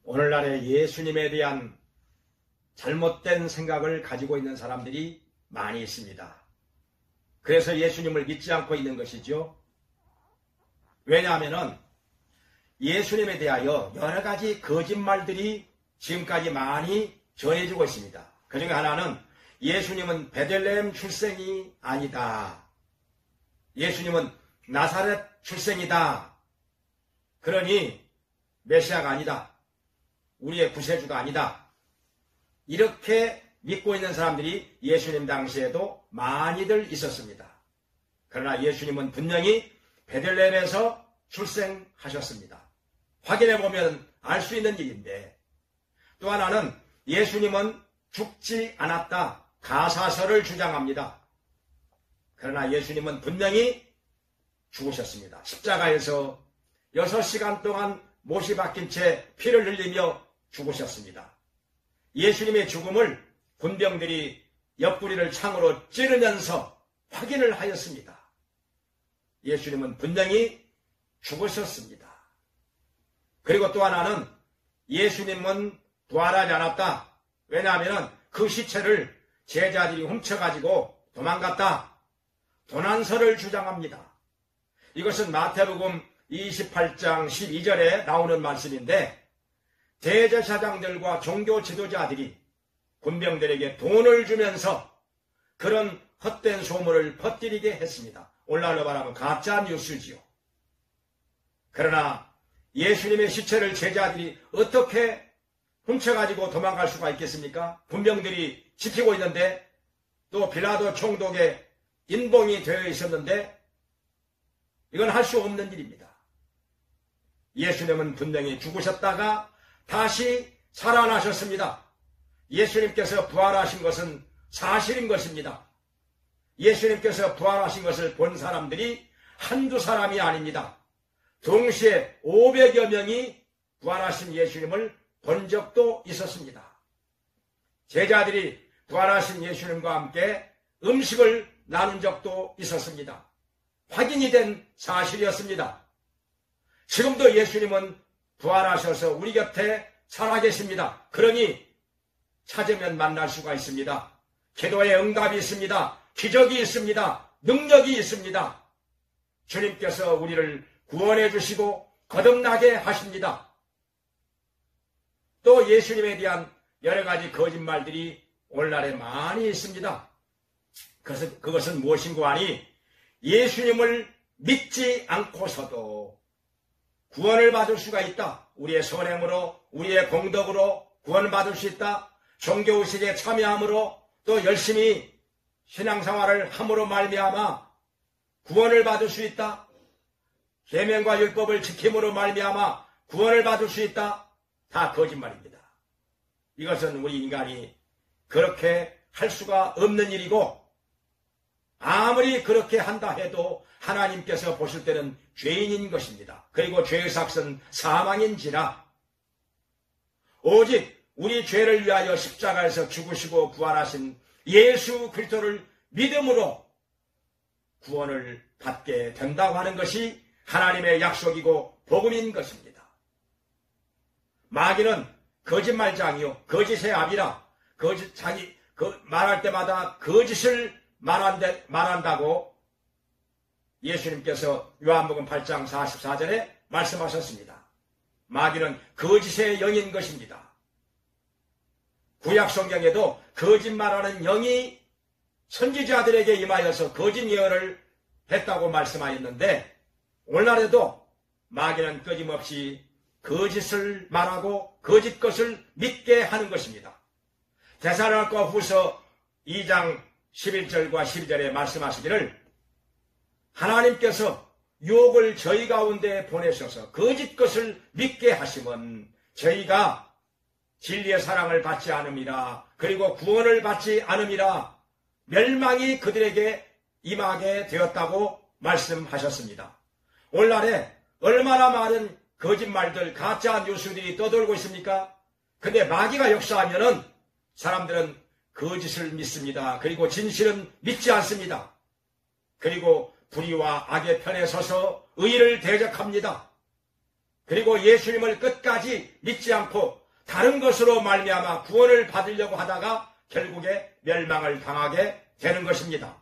오늘날의 예수님에 대한 잘못된 생각을 가지고 있는 사람들이 많이 있습니다. 그래서 예수님을 믿지 않고 있는 것이죠. 왜냐하면 예수님에 대하여 여러 가지 거짓말들이 지금까지 많이 전해지고 있습니다. 그 중에 하나는 예수님은 베들레헴 출생이 아니다. 예수님은 나사렛 출생이다. 그러니 메시아가 아니다. 우리의 구세주가 아니다. 이렇게 믿고 있는 사람들이 예수님 당시에도 많이들 있었습니다. 그러나 예수님은 분명히 베들레헴에서 출생하셨습니다. 확인해보면 알 수 있는 일인데, 또 하나는 예수님은 죽지 않았다. 가사설을 주장합니다. 그러나 예수님은 분명히 죽으셨습니다. 십자가에서 6시간 동안 못이 박힌 채 피를 흘리며 죽으셨습니다. 예수님의 죽음을 군병들이 옆구리를 창으로 찌르면서 확인을 하였습니다. 예수님은 분명히 죽으셨습니다. 그리고 또 하나는 예수님은 부활하지 않았다. 왜냐하면 그 시체를 제자들이 훔쳐가지고 도망갔다. 도난설을 주장합니다. 이것은 마태복음 28장 12절에 나오는 말씀인데, 대제사장들과 종교 지도자들이 군병들에게 돈을 주면서 그런 헛된 소문을 퍼뜨리게 했습니다. 오늘날로 말하면 가짜 뉴스지요. 그러나 예수님의 시체를 제자들이 어떻게 훔쳐가지고 도망갈 수가 있겠습니까? 군병들이 지키고 있는데, 또 빌라도 총독의 인봉이 되어 있었는데, 이건 할 수 없는 일입니다. 예수님은 분명히 죽으셨다가 다시 살아나셨습니다. 예수님께서 부활하신 것은 사실인 것입니다. 예수님께서 부활하신 것을 본 사람들이 한두 사람이 아닙니다. 동시에 500여 명이 부활하신 예수님을 본 적도 있었습니다. 제자들이 부활하신 예수님과 함께 음식을 나눈 적도 있었습니다. 확인이 된 사실이었습니다. 지금도 예수님은 부활하셔서 우리 곁에 살아계십니다. 그러니 찾으면 만날 수가 있습니다. 기도의 응답이 있습니다. 기적이 있습니다. 능력이 있습니다. 주님께서 우리를 구원해 주시고 거듭나게 하십니다. 또 예수님에 대한 여러 가지 거짓말들이 오늘날에 많이 있습니다. 그것은 무엇인고 하니, 예수님을 믿지 않고서도 구원을 받을 수가 있다. 우리의 선행으로, 우리의 공덕으로 구원을 받을 수 있다. 종교의식에 참여함으로, 또 열심히 신앙생활을 함으로 말미암아 구원을 받을 수 있다. 계명과 율법을 지킴으로 말미암아 구원을 받을 수 있다. 다 거짓말입니다. 이것은 우리 인간이 그렇게 할 수가 없는 일이고, 아무리 그렇게 한다 해도 하나님께서 보실 때는 죄인인 것입니다. 그리고 죄의 삭은 사망인지라, 오직 우리 죄를 위하여 십자가에서 죽으시고 부활하신 예수 그리스도를 믿음으로 구원을 받게 된다고 하는 것이 하나님의 약속이고 복음인 것입니다. 마귀는 거짓말장이요, 거짓의 아비라, 말할 때마다 거짓을 말한다고 예수님께서 요한복음 8장 44절에 말씀하셨습니다. 마귀는 거짓의 영인 것입니다. 구약 성경에도 거짓말하는 영이 선지자들에게 임하여서 거짓 예언을 했다고 말씀하였는데, 오늘날에도 마귀는 끊임없이 거짓을 말하고 거짓 것을 믿게 하는 것입니다. 데살로니가 후서 2장 11절과 12절에 말씀하시기를, 하나님께서 유혹을 저희 가운데 보내셔서 거짓 것을 믿게 하시면 저희가 진리의 사랑을 받지 않음이라, 그리고 구원을 받지 않음이라, 멸망이 그들에게 임하게 되었다고 말씀하셨습니다. 오늘날에 얼마나 많은 거짓말들, 가짜 뉴스들이 떠돌고 있습니까? 근데 마귀가 역사하면은 사람들은 거짓을 믿습니다. 그리고 진실은 믿지 않습니다. 그리고 불의와 악의 편에 서서 의를 대적합니다. 그리고 예수님을 끝까지 믿지 않고 다른 것으로 말미암아 구원을 받으려고 하다가 결국에 멸망을 당하게 되는 것입니다.